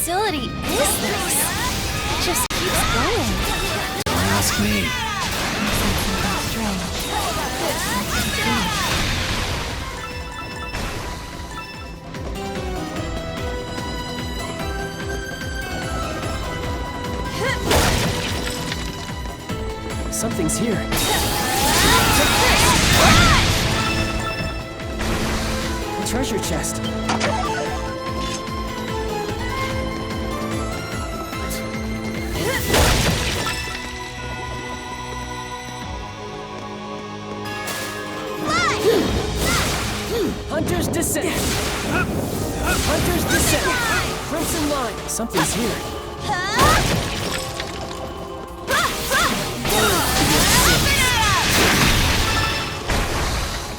facility is this? It just keeps going. Don't ask me. Something's here. A treasure chest. Hunter's Descent! Hunter's Descent! Crimson Line! Something's here.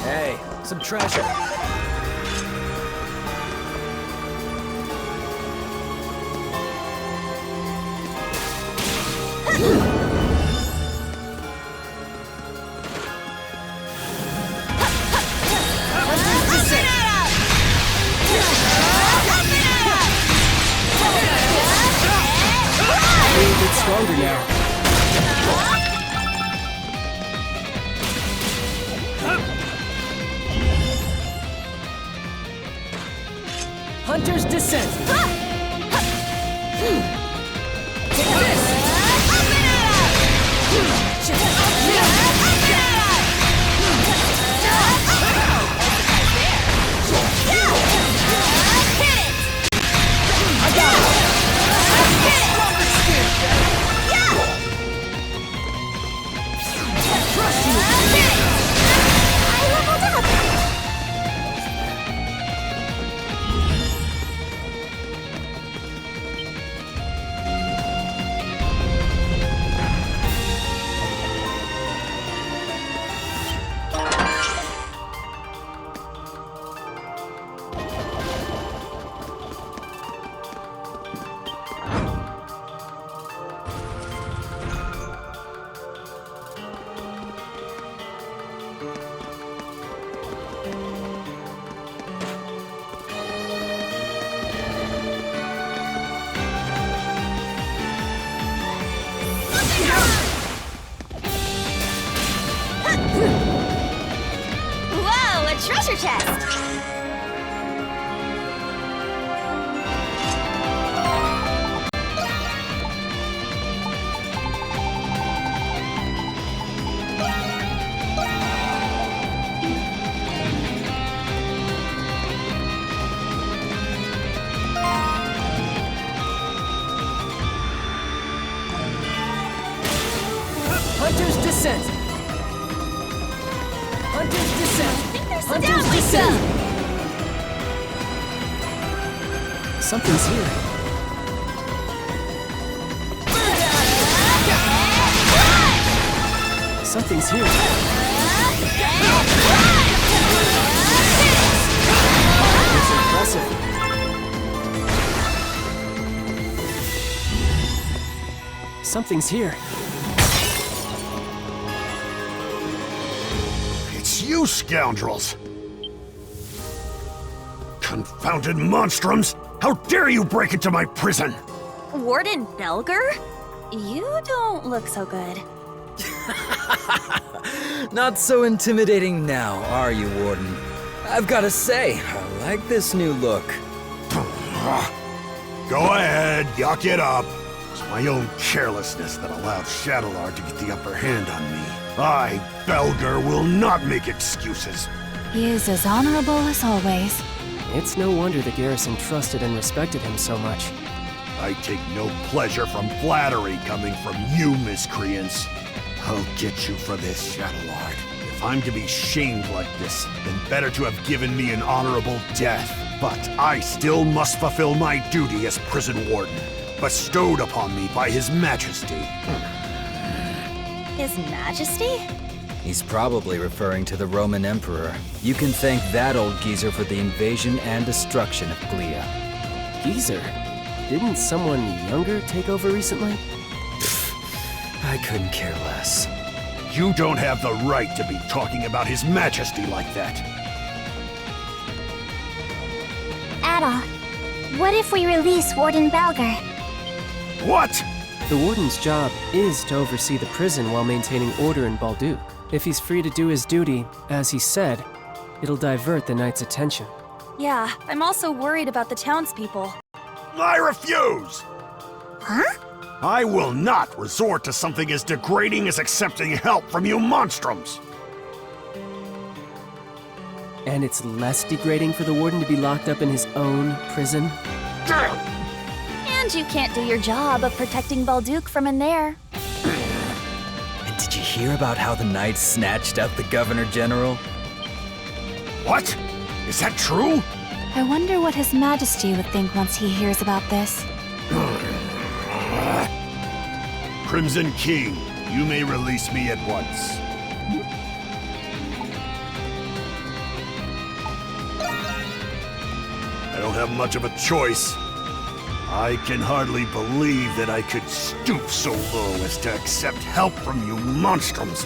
Hey, some treasure. It's stronger now. Hunter's Descent! Take this! Whoa, a treasure chest! Hunter's Descent! Hunter's Descent! Hunter's Descent! Something's here. Something's here. It's impressive. Something's here. You scoundrels! Confounded monstrums! How dare you break into my prison! Warden Belger? You don't look so good. Not so intimidating now, are you, Warden? I've gotta say, I like this new look. Go ahead, yuck it up. It's my own carelessness that allowed Shadowlord to get the upper hand on me. I, Belger, will not make excuses. He is as honorable as always. It's no wonder the garrison trusted and respected him so much. I take no pleasure from flattery coming from you, miscreants. I'll get you for this, Shadowlord. If I'm to be shamed like this, then better to have given me an honorable death. But I still must fulfill my duty as prison warden, bestowed upon me by His Majesty. His Majesty? He's probably referring to the Roman Emperor. You can thank that old geezer for the invasion and destruction of Glea. Geezer? Didn't someone younger take over recently? I couldn't care less. You don't have the right to be talking about His Majesty like that. Ada, What if we release Warden Balger? What? The warden's job is to oversee the prison while maintaining order in Balduc. If he's free to do his duty, as he said, it'll divert the knight's attention. Yeah, I'm also worried about the townspeople. I refuse! Huh? I will not resort to something as degrading as accepting help from you monstrums! And it's less degrading for the warden to be locked up in his own prison? And you can't do your job of protecting Balduc from in there. And did you hear about how the knights snatched up the Governor General? What? Is that true? I wonder what His Majesty would think once he hears about this. Crimson King, you may release me at once. I don't have much of a choice. I can hardly believe that I could stoop so low as to accept help from you monstrums.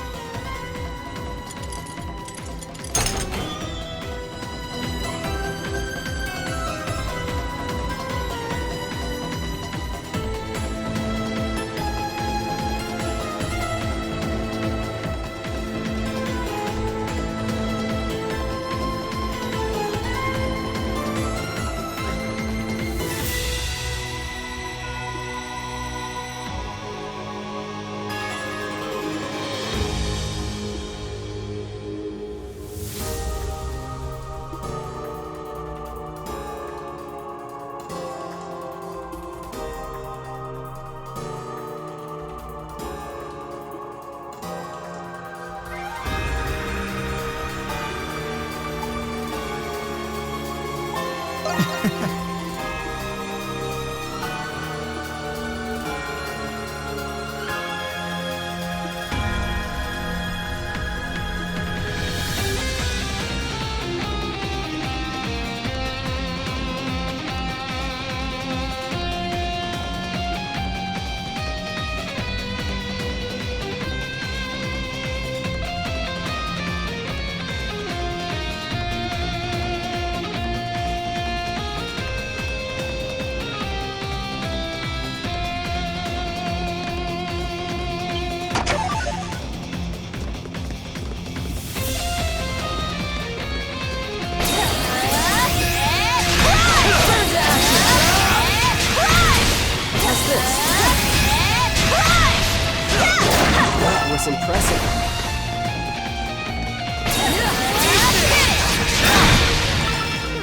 That was impressive.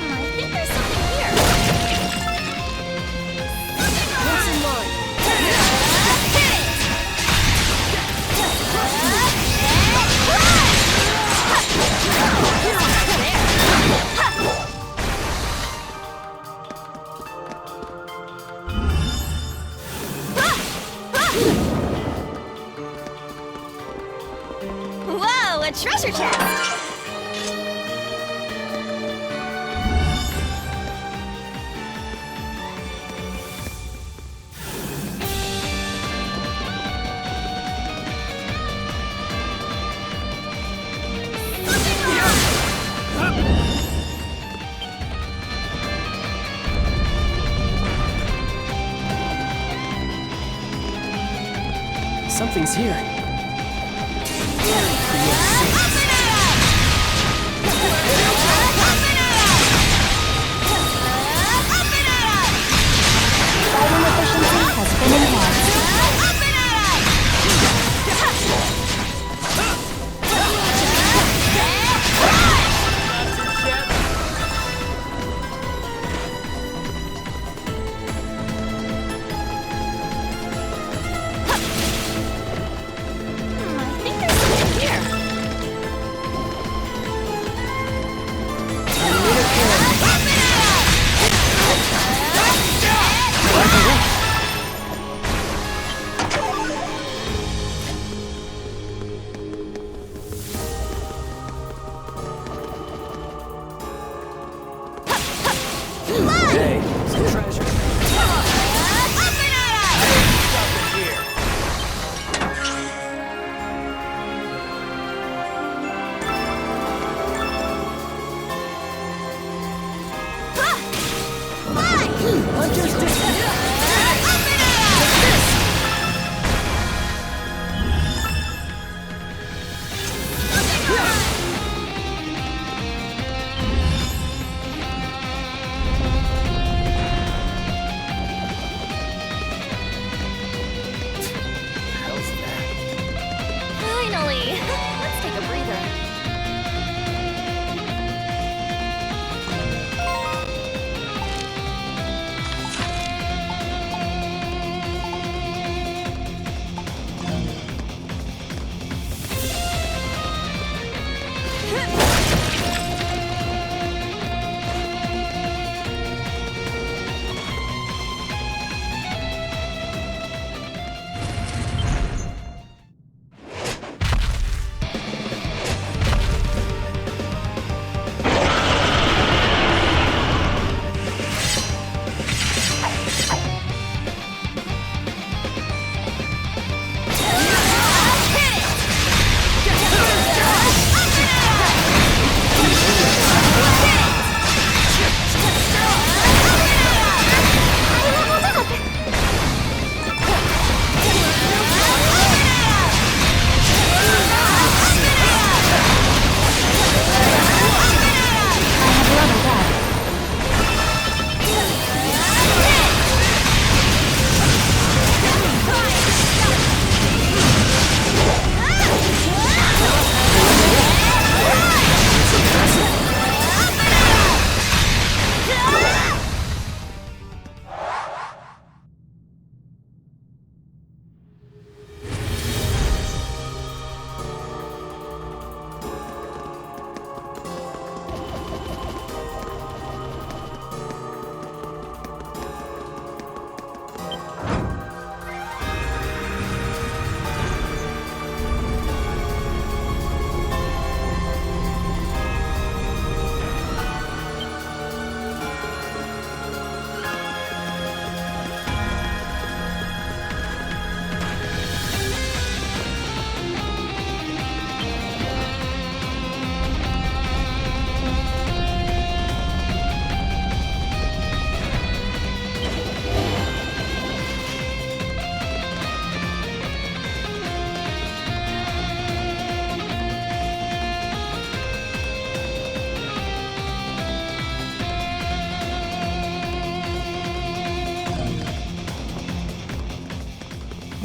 I think there's something here. Crimson line! Whoa, a treasure chest! Something's here. Fighting efficiency has been enhanced. I think there's something here.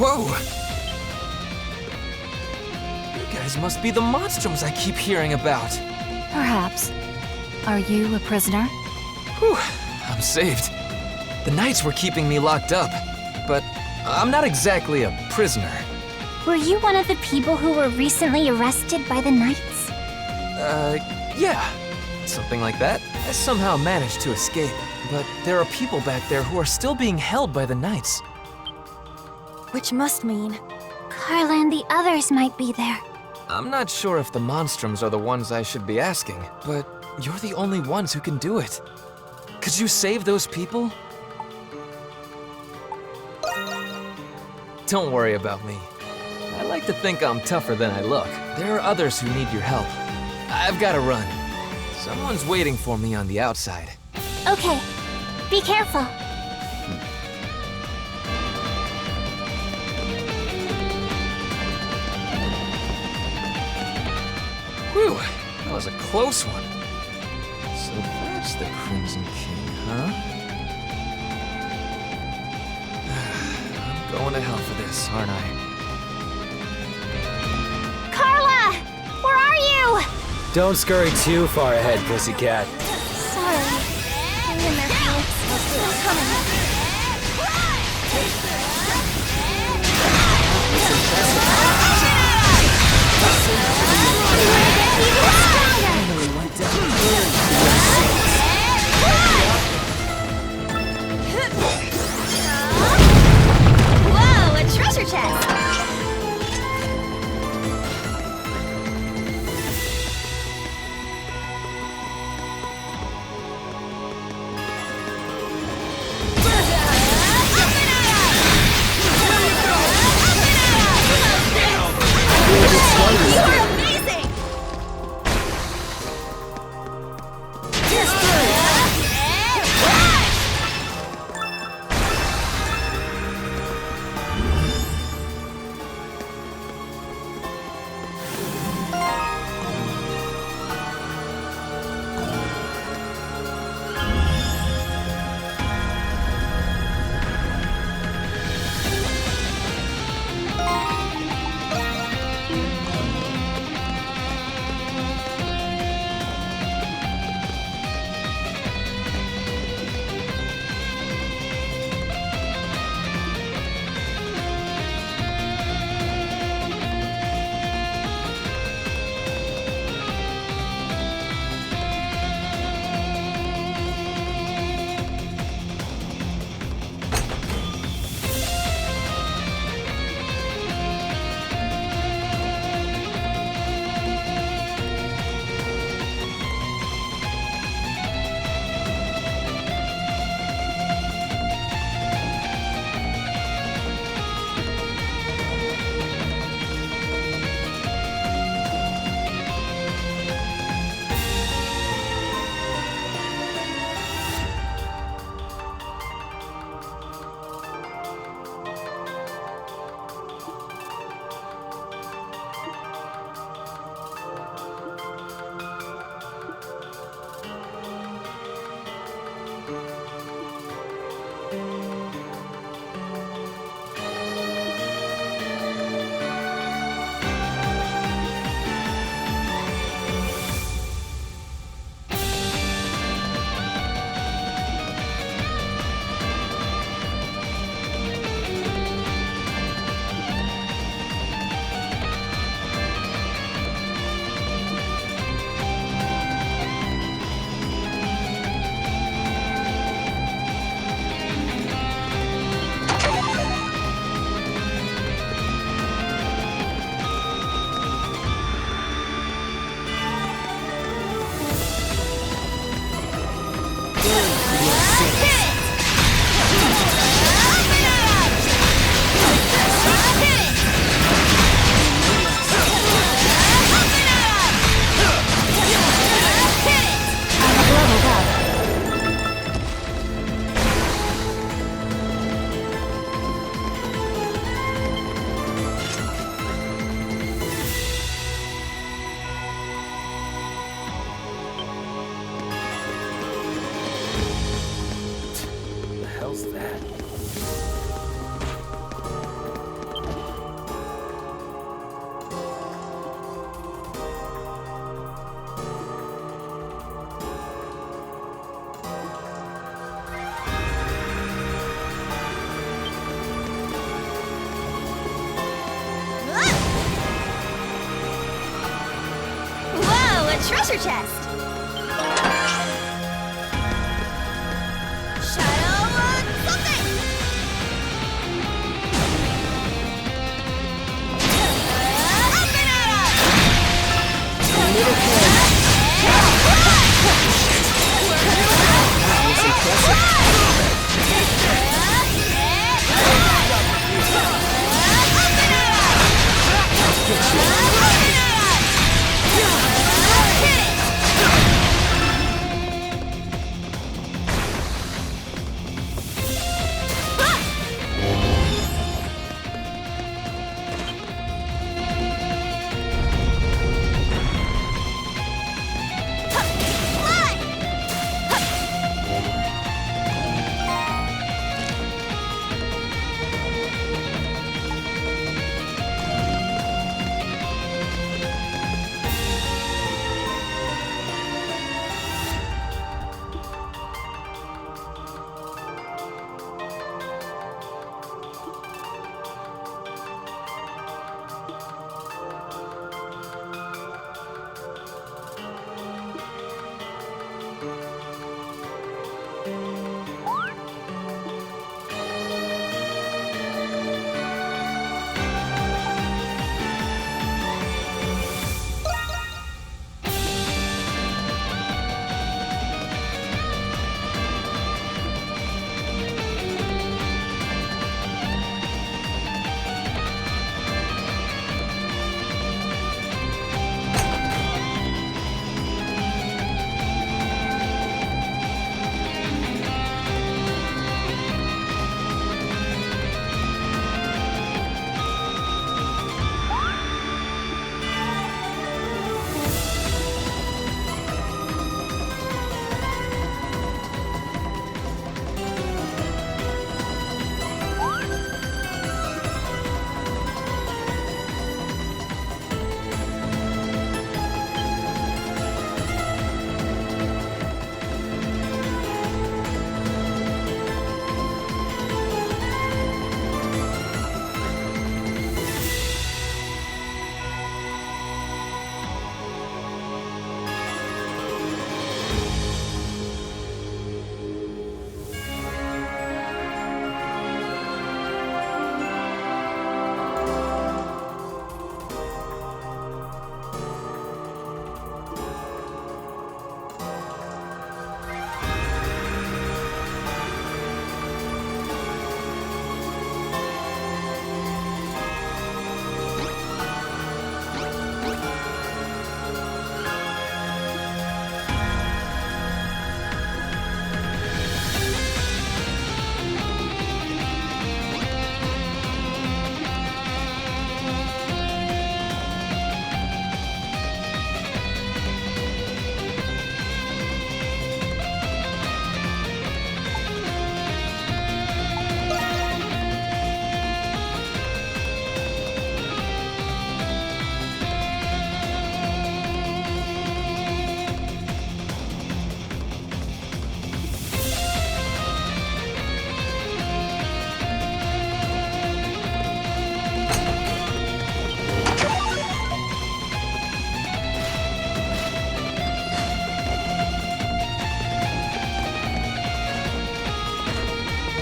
Whoa! You guys must be the Monstrums I keep hearing about. Perhaps. Are you a prisoner? Whew, I'm saved. The Knights were keeping me locked up, but I'm not exactly a prisoner. Were you one of the people who were recently arrested by the Knights? Yeah. Something like that. I somehow managed to escape, but there are people back there who are still being held by the Knights. Which must mean Carla and the others might be there. I'm not sure if the Monstrums are the ones I should be asking, but you're the only ones who can do it. Could you save those people? Don't worry about me. I like to think I'm tougher than I look. There are others who need your help. I've got to run. Someone's waiting for me on the outside. Okay, be careful. Whew, that was a close one. So that's the Crimson King, huh? I'm going to hell for this, aren't I? Carla! Where are you? Don't scurry too far ahead, pussycat. Sorry. Hang in there, Felix. I'm coming. whoa, a treasure chest! treasure chest. Shadow something. Open it up. That was impressive.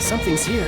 Something's here.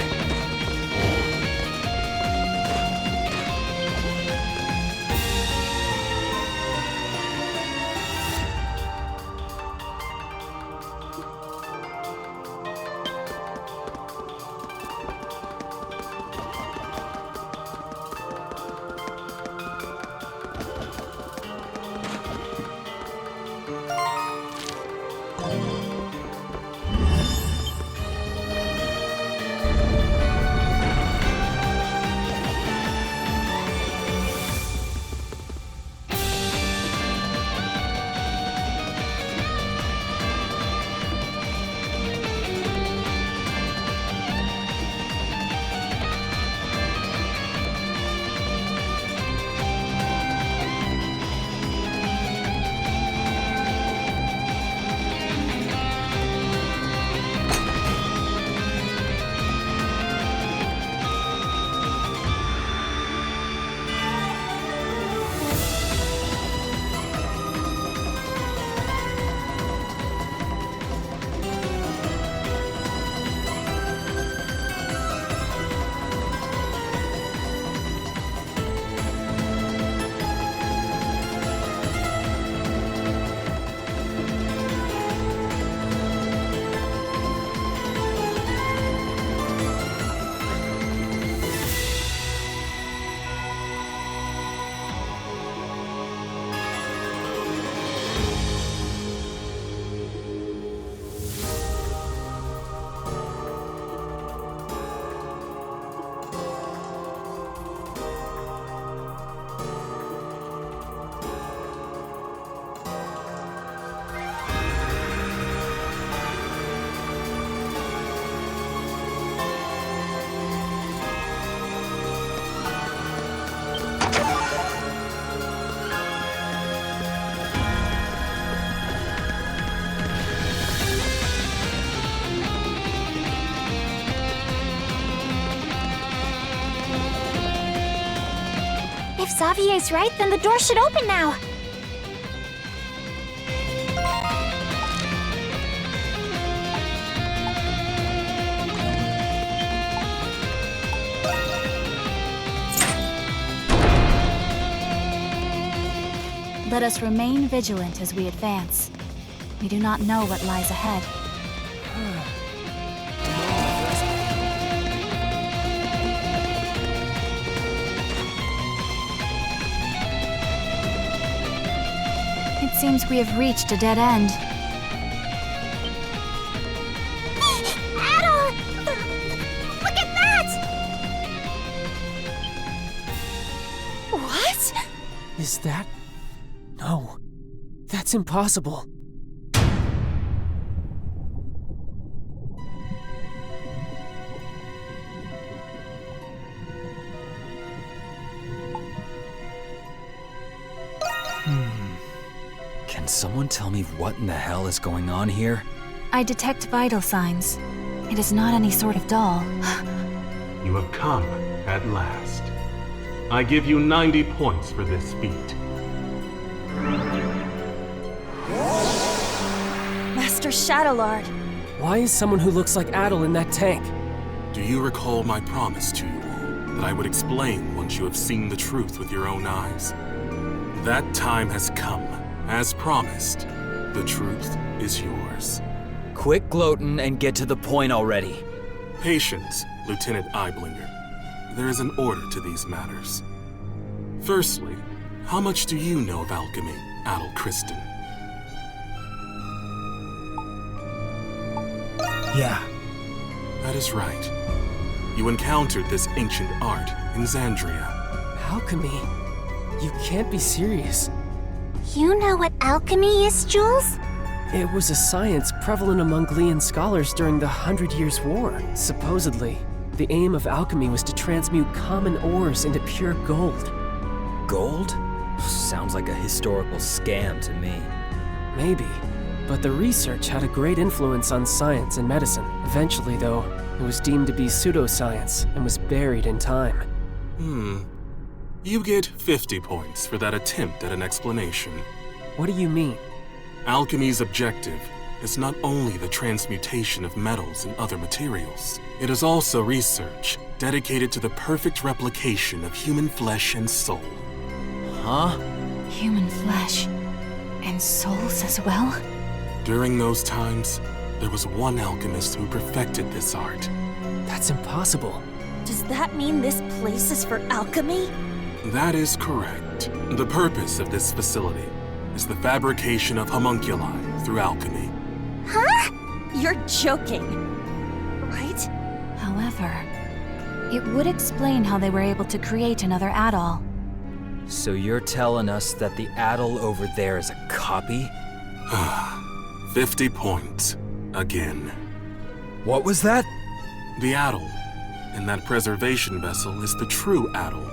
Xavier's right, then the door should open now. Let us remain vigilant as we advance. We do not know what lies ahead. It seems we have reached a dead end. Adol! Look at that! What? Is that? No. That's impossible. Can someone tell me what in the hell is going on here? I detect vital signs. It is not any sort of doll. You have come at last. I give you 90 points for this feat. Master Shadowlord. Why is someone who looks like Adol in that tank? Do you recall my promise to you all, that I would explain once you have seen the truth with your own eyes? That time has come. As promised, the truth is yours. Quit gloating and get to the point already. Patience, Lieutenant Eyeblinger. There is an order to these matters. Firstly, how much do you know of alchemy, Adol Kristen? Yeah. That is right. You encountered this ancient art in Xandria. Alchemy? You can't be serious. You know what alchemy is, Jules? It was a science prevalent among Glean scholars during the 100 Years' War. Supposedly, the aim of alchemy was to transmute common ores into pure gold. Gold? Sounds like a historical scam to me. Maybe, but the research had a great influence on science and medicine. Eventually, though, it was deemed to be pseudoscience and was buried in time. You get 50 points for that attempt at an explanation. What do you mean? Alchemy's objective is not only the transmutation of metals and other materials, it is also research dedicated to the perfect replication of human flesh and soul. Huh? Human flesh. And souls as well? During those times, there was one alchemist who perfected this art. That's impossible. Does that mean this place is for alchemy? That is correct. The purpose of this facility is the fabrication of homunculi through alchemy. Huh? You're joking, right? However, it would explain how they were able to create another Adol. So you're telling us that the Adol over there is a copy? 50 points. Again. What was that? The Adol in that preservation vessel is the true Adol,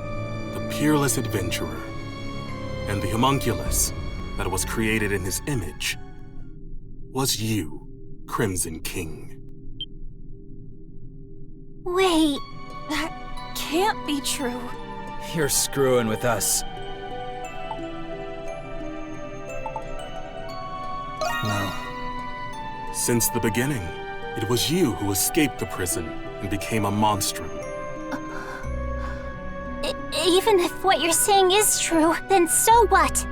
the peerless adventurer. And the homunculus that was created in his image was you, Crimson King. Wait. That can't be true. You're screwing with us. No. Since the beginning, it was you who escaped the prison and became a monstrum. Even if what you're saying is true, then so what?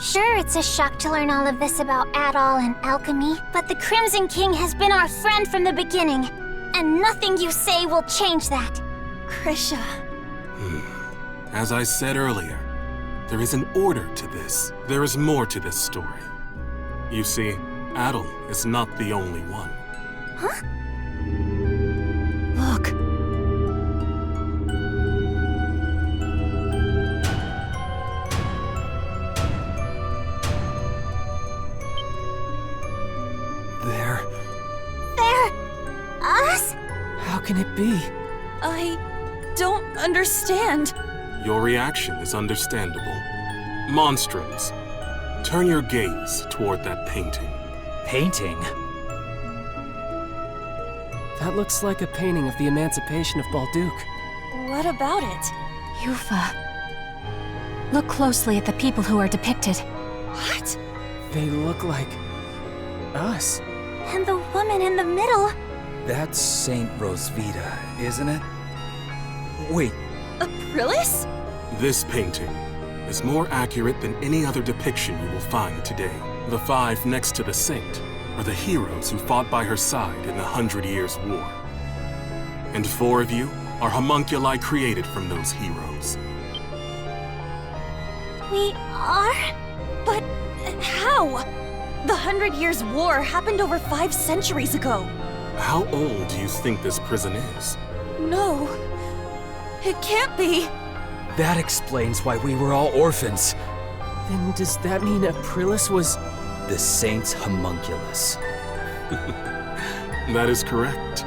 Sure, it's a shock to learn all of this about Adol and alchemy, but the Crimson King has been our friend from the beginning, and nothing you say will change that. Krisha. As I said earlier, there is an order to this. There is more to this story. You see, Adol is not the only one. Huh? Look. Us? How can it be? I don't understand. Your reaction is understandable. Monstrums, turn your gaze toward that painting. Painting? That looks like a painting of the emancipation of Balduc. What about it? Yufa. Look closely at the people who are depicted. What? They look like us. And the woman in the middle. That's Saint Rosvita, isn't it? Wait, Aprilis? This painting is more accurate than any other depiction you will find today. The 5 next to the saint are the heroes who fought by her side in the 100 Years' War. And 4 of you are homunculi created from those heroes. We are? But how? The 100 Years' War happened over 5 centuries ago. How old do you think this prison is? No, it can't be. that explains why we were all orphans. Then does that mean Aprilis was... The saint's homunculus. That is correct.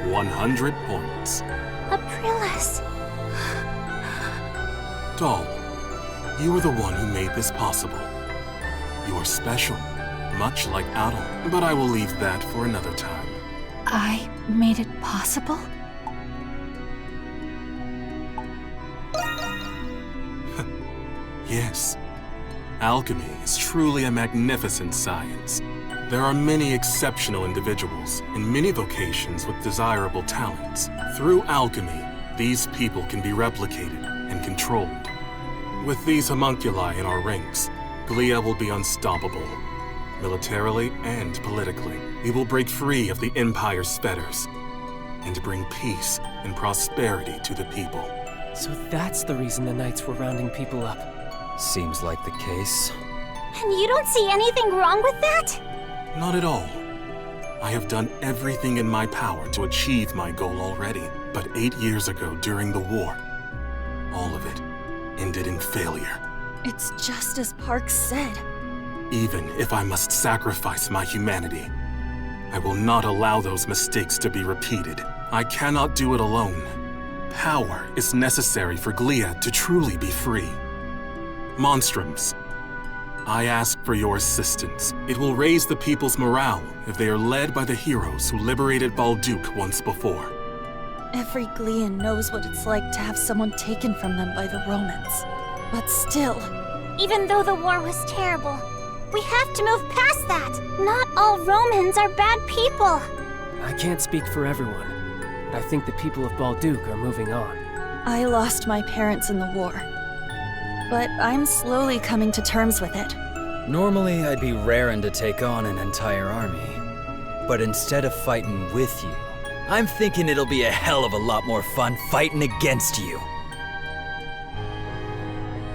100 points. Aprilis. Doll, you are the one who made this possible. You are special, much like Adol, but I will leave that for another time. I made it possible? Yes. Alchemy is truly a magnificent science. There are many exceptional individuals in many vocations with desirable talents. Through alchemy, these people can be replicated and controlled. With these homunculi in our ranks, Glia will be unstoppable. Militarily and politically, we will break free of the Empire's fetters and bring peace and prosperity to the people. So that's the reason the Knights were rounding people up. Seems like the case. And you don't see anything wrong with that? Not at all. I have done everything in my power to achieve my goal already. But 8 years ago, during the war, all of it ended in failure. It's just as Parks said. Even if I must sacrifice my humanity, I will not allow those mistakes to be repeated. I cannot do it alone. Power is necessary for Glia to truly be free. Monstrums, I ask for your assistance. It will raise the people's morale if they are led by the heroes who liberated Balduke once before. Every Glean knows what it's like to have someone taken from them by the Romans. But still, Even though the war was terrible, we have to move past that. Not all Romans are bad people. I can't speak for everyone, but I think the people of Balduke are moving on. I lost my parents in the war. But I'm slowly coming to terms with it. Normally, I'd be raring to take on an entire army. But instead of fighting with you, I'm thinking it'll be a hell of a lot more fun fighting against you.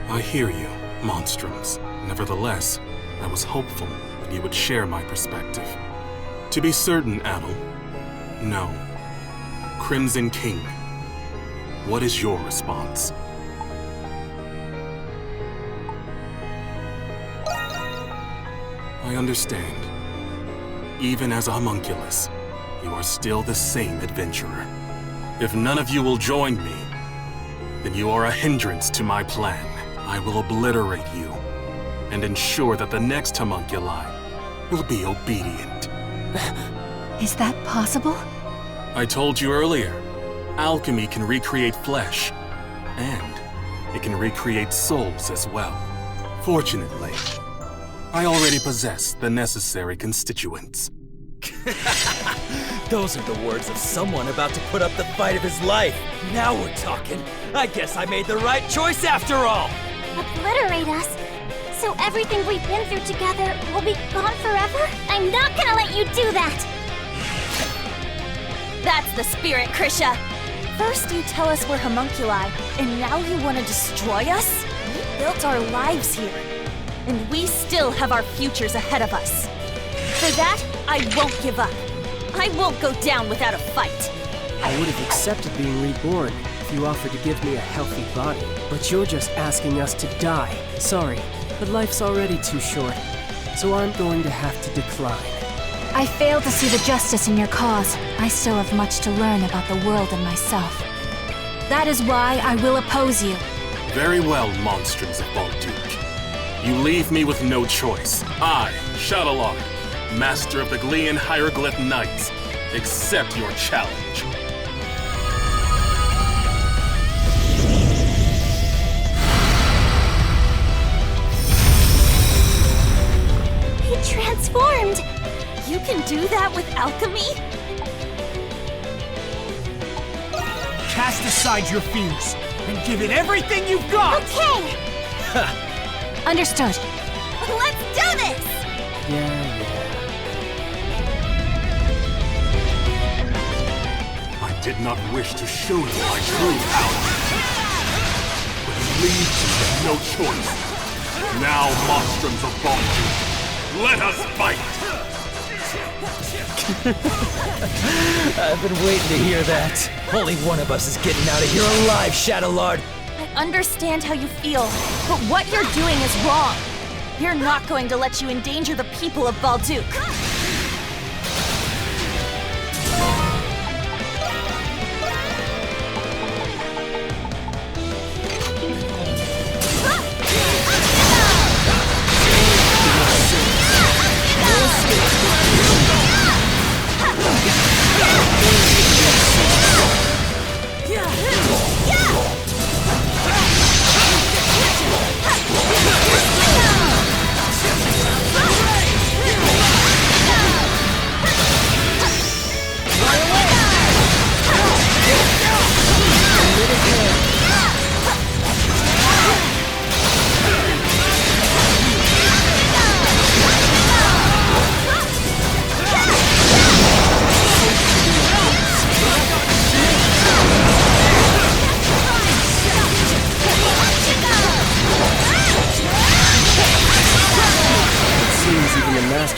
I hear you, Monstrums. Nevertheless, I was hopeful that you would share my perspective. To be certain, Adol, no. Crimson King, what is your response? I understand. Even as a homunculus, you are still the same adventurer. If none of you will join me, then you are a hindrance to my plan. I will obliterate you and ensure that the next homunculi will be obedient. Is that possible? I told you earlier, alchemy can recreate flesh, and it can recreate souls as well. Fortunately, I already possess the necessary constituents. Those are the words of someone about to put up the fight of his life. Now we're talking. I guess I made the right choice after all. Obliterate us? So everything we've been through together will be gone forever? I'm not gonna let you do that! That's the spirit, Krisha! First you tell us we're homunculi, and now you want to destroy us? We built our lives here, and we still have our futures ahead of us. For that, I won't give up. I won't go down without a fight. I would have accepted being reborn if you offered to give me a healthy body. But you're just asking us to die. Sorry, but life's already too short, so I'm going to have to decline. I fail to see the justice in your cause. I still have much to learn about the world and myself. That is why I will oppose you. Very well, Monstrums of Balduke. You leave me with no choice. I, Shadowlord, Master of the Glean Hieroglyph Knights, accept your challenge. that with alchemy? Cast aside your fears and give it everything you've got! Okay! Understood. Let's do this! Yeah. I did not wish to show you my true power. But it leaves you with no choice. Now Monstrum's upon you. Let us fight! I've been waiting to hear that. Only one of us is getting out of here alive, Shadow Lord. I understand how you feel, but what you're doing is wrong. We're not going to let you endanger the people of Balduke.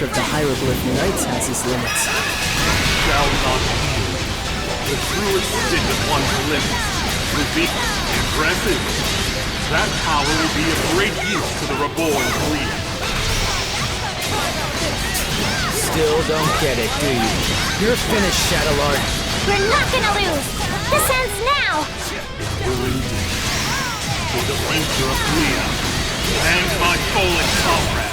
Of the Hieroglyph Knights has his limits. Shall not yield. The true extent of one's limits will be impressive. That power will be of great use to the reborn Glee. Still don't get it, do you? You're finished, Shadow Lord. We're not gonna lose! This ends now! It will indeed. For the future of Glee and my fallen comrades.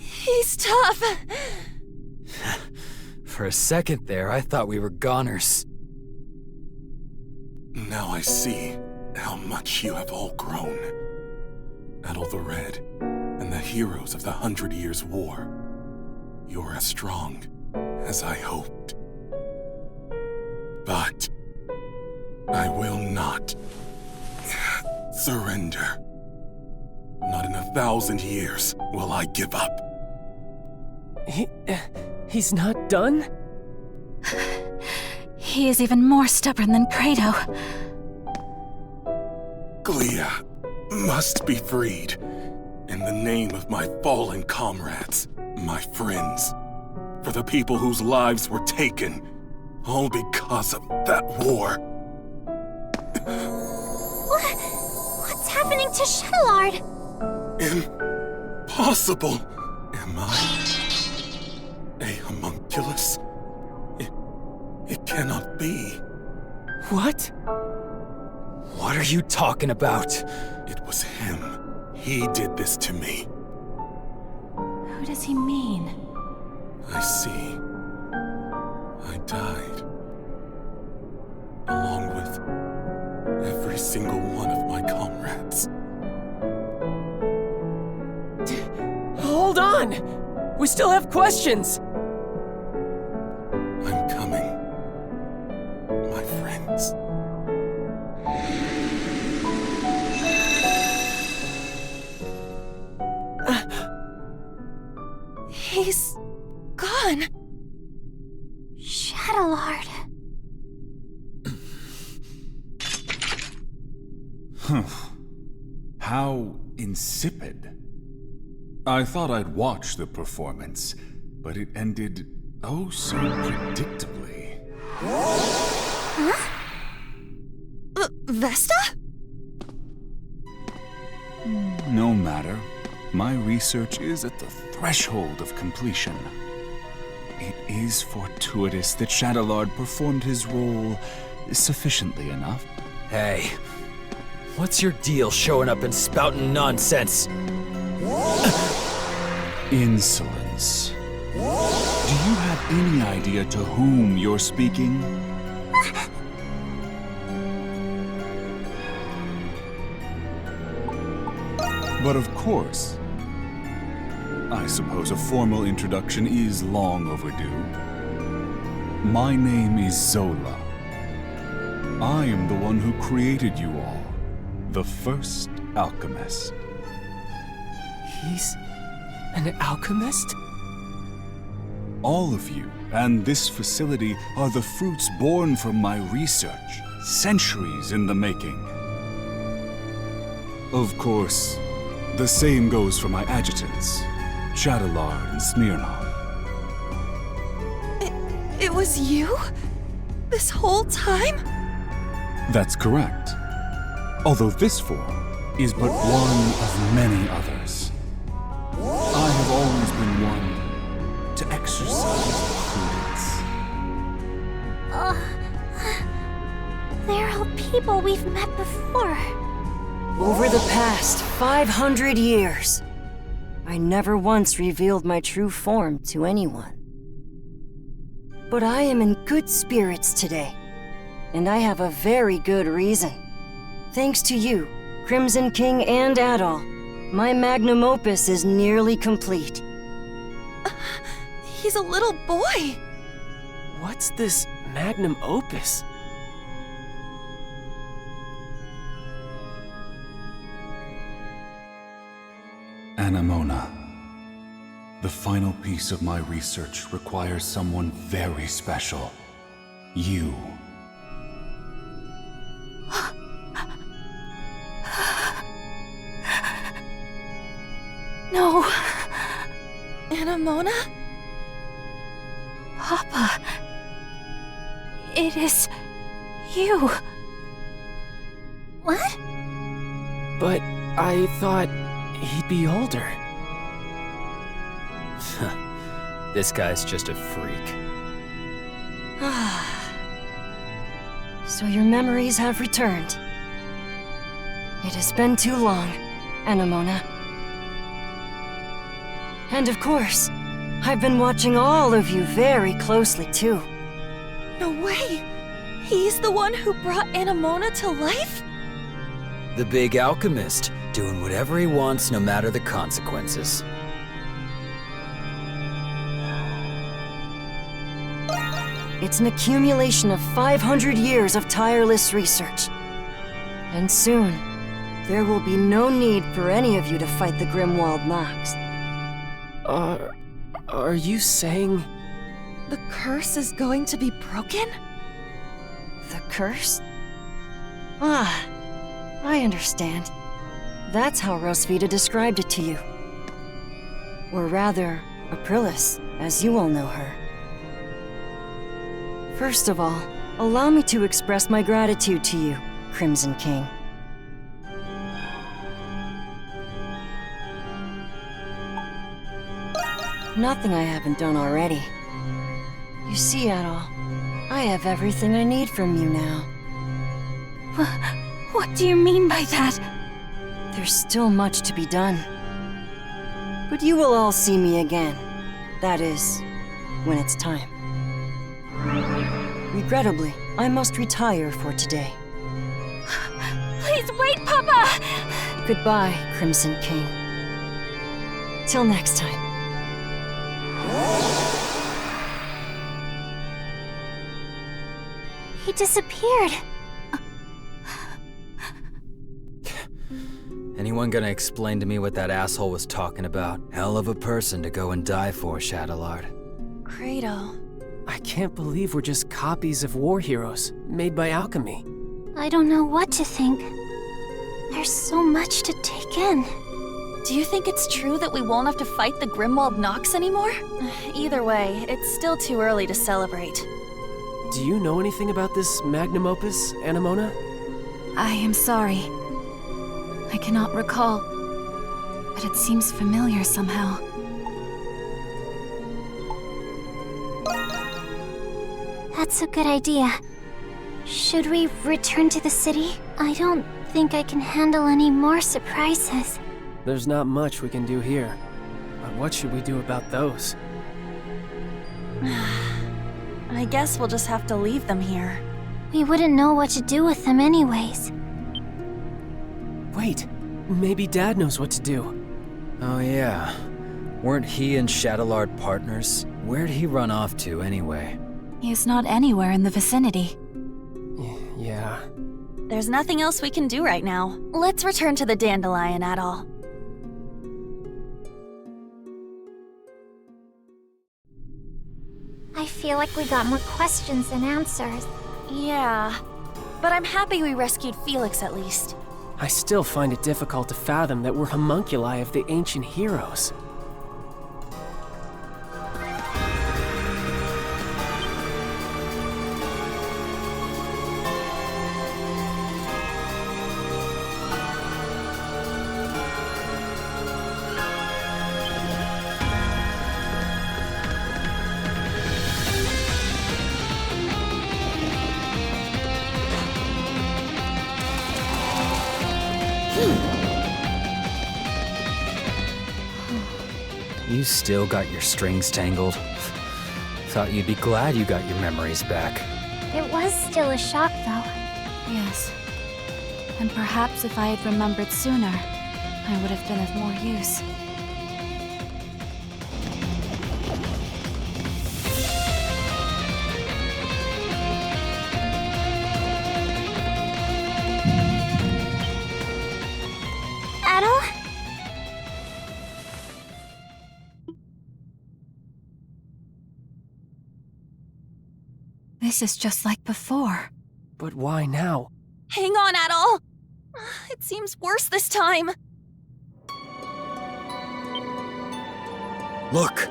He's tough. For a second there, I thought we were goners. Now I see how much you have all grown. Adol the Red and the heroes of the 100 Years' War. You're as strong as I hoped. But I will not surrender. Not in 1,000 years will I give up. He's not done? He is even more stubborn than Credo. Glee must be freed in the name of my fallen comrades, my friends, for the people whose lives were taken, all because of that war. What's happening to Shadowlord? Impossible! Am I a homunculus? It cannot be. What? What are you talking about? It was him. He did this to me. Who does he mean? I see. I died. Along with every single one of my comrades. Hold on! We still have questions! I'm coming. My friends. He's gone. Shadowlord. How insipid. I thought I'd watch the performance, but it ended oh so predictably. Huh? Vesta? No matter. my research is at the threshold of completion. It is fortuitous that Shadowlord performed his role sufficiently enough. Hey, what's your deal showing up and spouting nonsense? Insolence. Do you have any idea to whom you're speaking? But of course, I suppose a formal introduction is long overdue. My name is Zola. I am the one who created you all, the first alchemist. He's an alchemist? All of you and this facility are the fruits born from my research, centuries in the making. Of course, the same goes for my adjutants, Shadowlord and Smirnov. It was you? This whole time? That's correct. Although this form is but one of many others. I have always been one to exercise prudence. They're all people we've met before. Over the past 500 years, I never once revealed my true form to anyone. But I am in good spirits today, and I have a very good reason. Thanks to you, Crimson King and Adol, my magnum opus is nearly complete. He's a little boy. What's this magnum opus? Anemona. The final piece of my research requires someone very special. You. No. Anemona? Papa. It is you. What? But I thought he'd be older. This guy's just a freak. So your memories have returned. It has been too long, Anemona. And of course, I've been watching all of you very closely too. No way! He's the one who brought Anemona to life? The big alchemist, doing whatever he wants no matter the consequences. It's an accumulation of 500 years of tireless research. And soon, there will be no need for any of you to fight the Grimwald Nox. Are you saying... The curse is going to be broken? The curse? Ah, I understand. That's how Rosvita described it to you. Or rather, Aprilis, as you all know her. First of all, allow me to express my gratitude to you, Crimson King. Nothing I haven't done already. You see, Adol, I have everything I need from you now. What do you mean by that? There's still much to be done. But you will all see me again. That is, when it's time. Regrettably, I must retire for today. Please wait, Papa! Goodbye, Crimson King. Till next time. He disappeared. Anyone gonna explain to me what that asshole was talking about? Hell of a person to go and die for, Shadowlord. Credo. I can't believe we're just copies of war heroes, made by alchemy. I don't know what to think. There's so much to take in. Do you think it's true that we won't have to fight the Grimwald Nox anymore? Either way, it's still too early to celebrate. Do you know anything about this magnum opus, Anemona? I am sorry. I cannot recall. but it seems familiar somehow. That's a good idea. Should we return to the city? I don't think I can handle any more surprises. There's not much we can do here. But what should we do about those? I guess we'll just have to leave them here. We wouldn't know what to do with them anyways. Wait, maybe Dad knows what to do. Oh yeah. Weren't he and Shadowlord partners? Where'd he run off to anyway? He's not anywhere in the vicinity. Yeah. There's nothing else we can do right now. Let's return to the Dandelion Atoll. I feel like we got more questions than answers. Yeah, but I'm happy we rescued Felix at least. I still find it difficult to fathom that we're homunculi of the ancient heroes. You still got your strings tangled? Thought you'd be glad you got your memories back. It was still a shock, though. Yes. And perhaps if I had remembered sooner, I would have been of more use. Adol? This is just like before. But why now? Hang on, Adol! It seems worse this time. Look!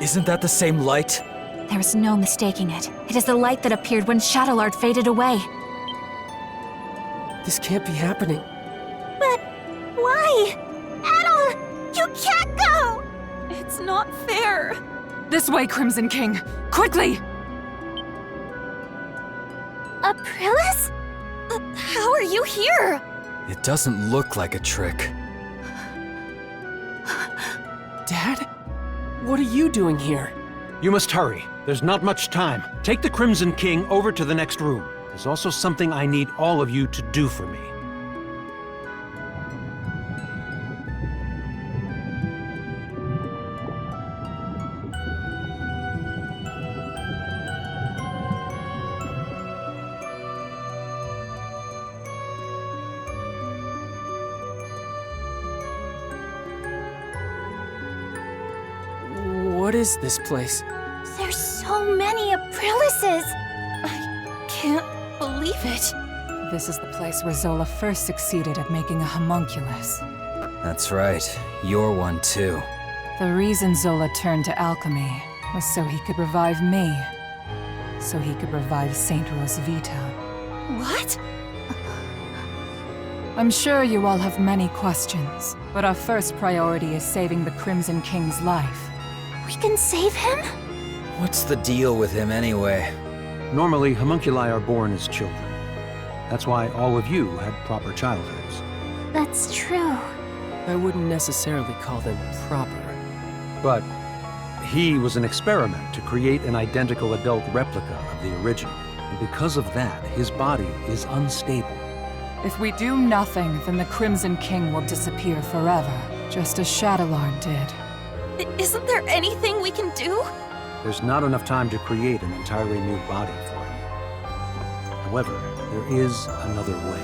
Isn't that the same light? There is no mistaking it. It is the light that appeared when Shadowlord faded away. This can't be happening. But why? Adol! You can't go! It's not fair. This way, Crimson King! Quickly! Aprilis? How are you here? It doesn't look like a trick. Dad? What are you doing here? You must hurry. There's not much time. Take the Crimson King over to the next room. There's also something I need all of you to do for me. What is this place? There's so many Aprilises! I can't believe it. This is the place where Zola first succeeded at making a homunculus. That's right. You're one too. The reason Zola turned to alchemy was so he could revive me. So he could revive Saint Rosvita. What? I'm sure you all have many questions, but our first priority is saving the Crimson King's life. We can save him? What's the deal with him anyway? Normally, homunculi are born as children. That's why all of you had proper childhoods. That's true. I wouldn't necessarily call them proper. But he was an experiment to create an identical adult replica of the original. And because of that, his body is unstable. If we do nothing, then the Crimson King will disappear forever, just as Shadowlord did. Isn't there anything we can do? There's not enough time to create an entirely new body for him. However, there is another way.